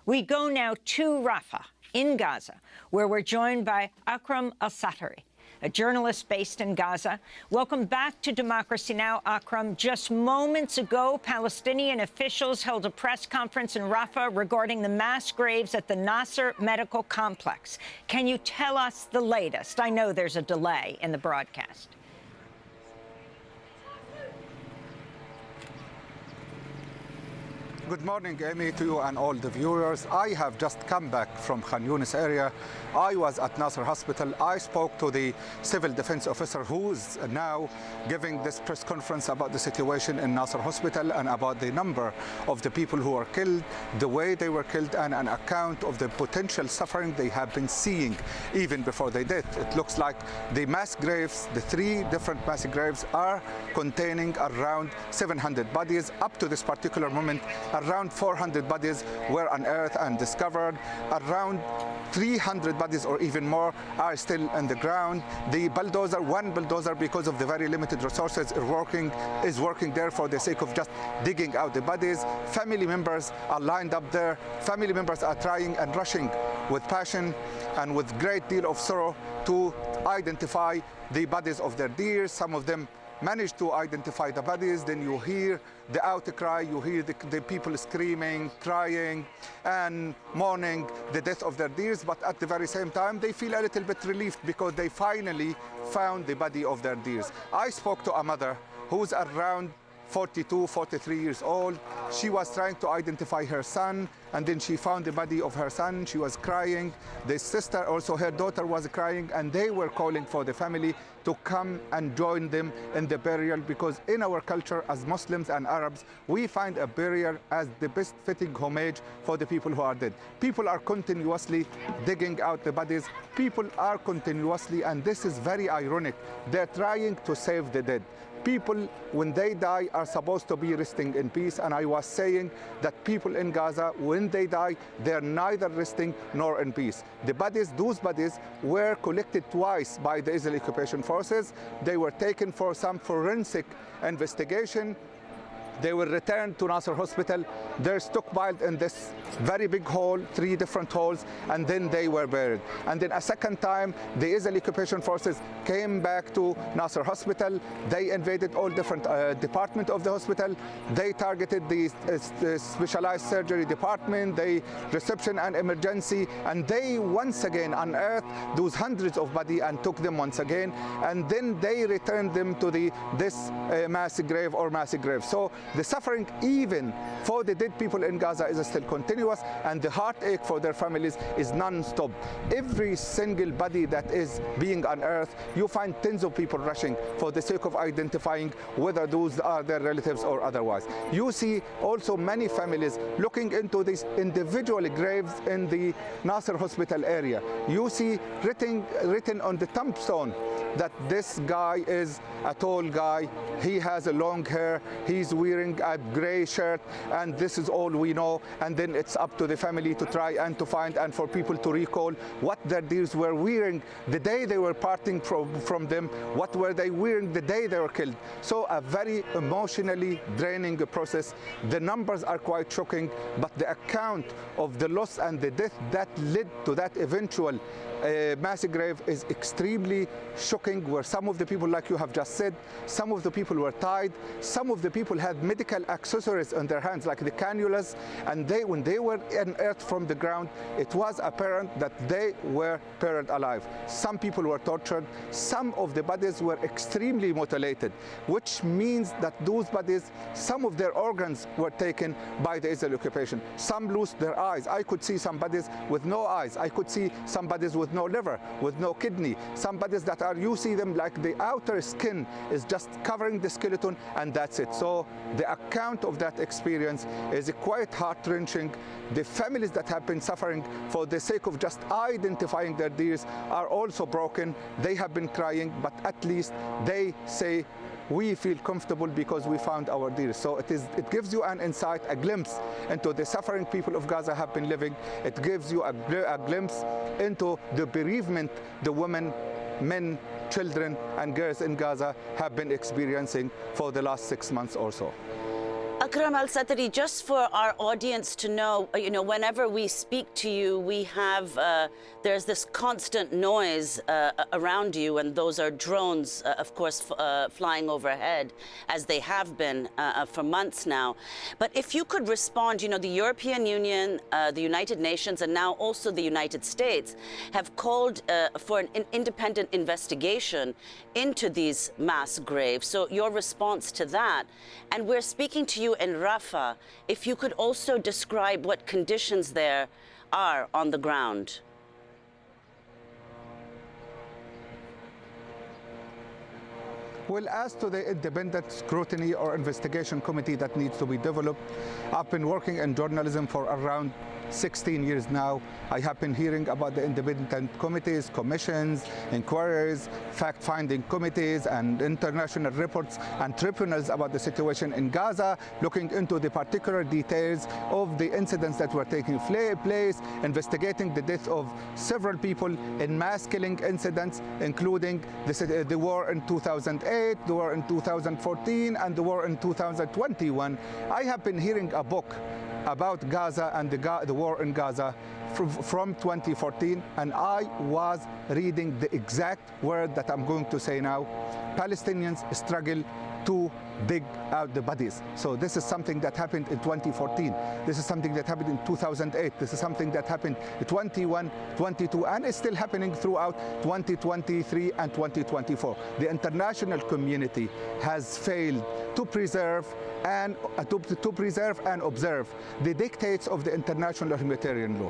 We go now to Rafah in Gaza, where we're joined by Akraam al-Sattarri, a journalist based in Gaza. Welcome back to Democracy Now!, Akraam. Just moments ago, Palestinian officials held a press conference in Rafah regarding the mass graves at the Nasser medical complex. Can you tell us the latest? I know there's a delay in the broadcast. Good morning, Amy, to you and all the viewers. I have just come back from Хан-Юнисе area. I was at Nasser Hospital. I spoke to the civil defense officer who's now giving this press conference about the situation in Nasser Hospital and about the number of the people who were killed, the way they were killed, and an account of the potential suffering they have been seeing even before they did. It looks like the mass graves, the 3 different mass graves, are containing around 700 bodies. Up to this particular moment, around 400 bodies were unearthed and discovered. Around 300 bodies or even more are still in the ground. The bulldozer, one bulldozer, because of the very limited resources, is working there for the sake of just digging out the bodies. Family members are lined up there. Family members are trying and rushing with passion and with great deal of sorrow to identify the bodies of their dears. Some of them managed to identify the bodies. Then you hear the outcry, you hear the people screaming, crying, and mourning the death of their dears. But at the very same time, they feel a little bit relieved because they finally found the body of their dears. I spoke to a mother who's around 42, 43 years old. She was trying to identify her son, and then she found the body of her son. She was crying. The sister, also her daughter, was crying, and they were calling for the family to come and join them in the burial, because in our culture as Muslims and Arabs, we find a burial as the best fitting homage for the people who are dead. People are continuously digging out the bodies. People are continuously, and this is very ironic, they're trying to save the dead. People, when they die, are supposed to be resting in peace, and I was saying that people in Gaza, when they die, they're neither resting nor in peace. The bodies, those bodies, were collected twice by the Israeli occupation forces. They were taken for some forensic investigation. They were returned to Nasser Hospital. They're stockpiled in this very big hole, 3 different holes, and then they were buried. And then a second time, the Israeli occupation forces came back to Nasser Hospital. They invaded all different departments of the hospital. They targeted the specialized surgery department, the reception and emergency, and they once again unearthed those hundreds of bodies and took them once again. And then they returned them to this mass grave or mass grave. So the suffering, even for the dead people in Gaza, is still continuous, and the heartache for their families is non-stop. Every single body that is being unearthed, you find tens of people rushing for the sake of identifying whether those are their relatives or otherwise. You see also many families looking into these individual graves in the Nasser Hospital area. You see written on the tombstone that this guy is a tall guy, he has a long hair, he's wearing a gray shirt, and this is all we know. And then it's up to the family to try and to find, and for people to recall what their dears were wearing the day they were parting from them, what were they wearing the day they were killed. So a very emotionally draining process. The numbers are quite shocking, but the account of the loss and the death that led to that eventual mass grave is extremely shocking, where some of the people, like you have just said, some of the people were tied, some of the people had medical accessories on their hands, like the cannulas, and when they were unearthed from the ground, it was apparent that they were buried alive. Some people were tortured, some of the bodies were extremely mutilated, which means that those bodies, some of their organs were taken by the Israeli occupation. Some lost their eyes. I could see some bodies with no eyes. I could see some bodies with no liver, with no kidney. Some bodies that are, you see them like the outer skin is just covering the skeleton, and that's it. So the account of that experience is quite heart-wrenching. The families that have been suffering for the sake of just identifying their dears are also broken. They have been crying, but at least they say, we feel comfortable because we found our dears. So it gives you an insight, a glimpse into the suffering people of Gaza have been living. It gives you a glimpse into the bereavement the women, men, children and girls in Gaza have been experiencing for the last 6 months or so. Akraam al-Sattarri, just for our audience to know, whenever we speak to you, we have, there's this constant noise around you, and those are drones, of course, flying overhead, as they have been for months now. But if you could respond, the European Union, the United Nations, and now also the United States have called for an independent investigation into these mass graves. So your response to that, and we're speaking to you in Rafah, if you could also describe what conditions there are on the ground. Well, as to the independent scrutiny or investigation committee that needs to be developed, I've been working in journalism for around 16 years now. I have been hearing about the independent committees, commissions, inquiries, fact-finding committees, and international reports and tribunals about the situation in Gaza, looking into the particular details of the incidents that were taking place, investigating the death of several people in mass killing incidents, including the war in 2008, the war in 2014, and the war in 2021. I have been hearing a book about Gaza and the war in Gaza from 2014, and I was reading the exact word that I'm going to say now. Palestinians struggle to dig out the bodies. So this is something that happened in 2014. This is something that happened in 2008. This is something that happened in 21, 22, and is still happening throughout 2023 and 2024. The international community has failed to preserve and observe the dictates of the international humanitarian law.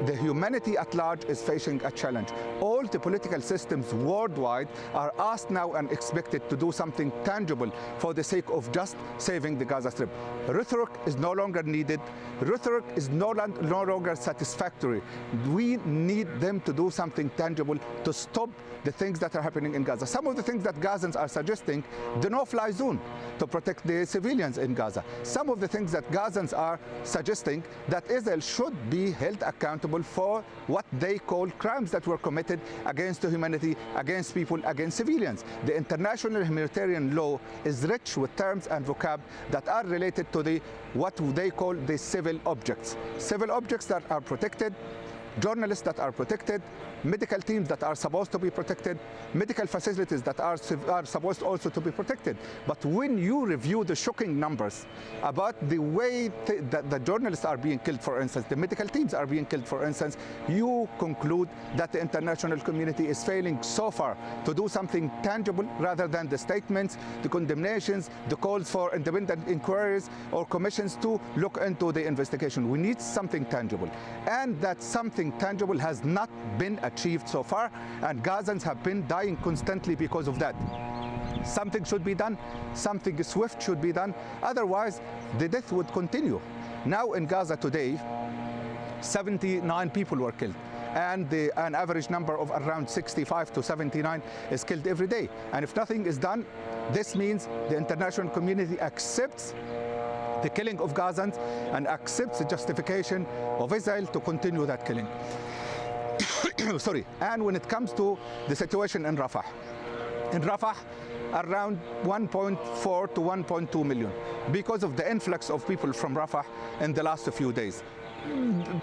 The humanity at large is facing a challenge. All the political systems worldwide are asked now and expected to do something tangible for the sake of just saving the Gaza Strip. Rhetoric is no longer needed. Rhetoric is no longer satisfactory. We need them to do something tangible to stop the things that are happening in Gaza. Some of the things that Gazans are suggesting, the no-fly zone to protect the civilians in Gaza. Some of the things that Gazans are suggesting, that Israel should be held accountable for what they call crimes that were committed against humanity, against people, against civilians. The international humanitarian law is rich with terms and vocab that are related to what they call the civil objects. Civil objects that are protected, journalists that are protected, medical teams that are supposed to be protected, medical facilities that are supposed also to be protected. But when you review the shocking numbers about the way that the journalists are being killed, for instance, the medical teams are being killed, for instance, you conclude that the international community is failing so far to do something tangible rather than the statements, the condemnations, the calls for independent inquiries or commissions to look into the investigation. We need something tangible. And that something tangible has not been achieved so far, and Gazans have been dying constantly because of that. Something should be done, something swift should be done, otherwise the death would continue. Now in Gaza today, 79 people were killed, and an average number of around 65 to 79 is killed every day. And if nothing is done, this means the international community accepts the killing of Gazans and accepts the justification of Israel to continue that killing. Sorry. And when it comes to the situation in Rafah, around 1.4 to 1.2 million, because of the influx of people from Rafah in the last few days.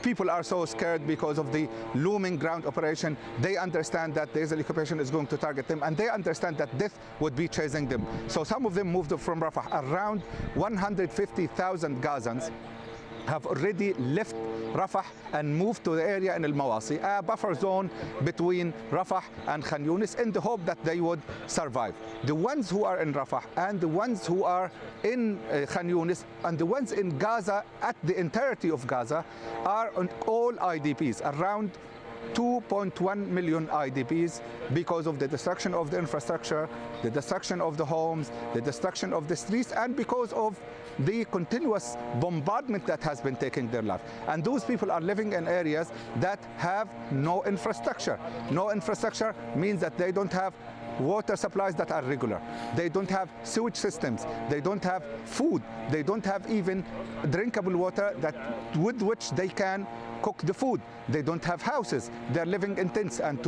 People are so scared because of the looming ground operation. They understand that the Israeli occupation is going to target them, and they understand that death would be chasing them. So some of them moved from Rafah. Around 150,000 Gazans have already left Rafah and moved to the area in Al-Mawasi, a buffer zone between Rafah and Хан-Юнисе, in the hope that they would survive. The ones who are in Rafah and the ones who are in Хан-Юнисе and the ones in Gaza, at the entirety of Gaza, are on all IDPs, around 2.1 million IDPs, because of the destruction of the infrastructure, the destruction of the homes, the destruction of the streets, and because of the continuous bombardment that has been taking their life. And those people are living in areas that have no infrastructure. No infrastructure means that they don't have water supplies that are regular. They don't have sewage systems. They don't have food. They don't have even drinkable water with which they can cook the food. They don't have houses. They're living in tents. And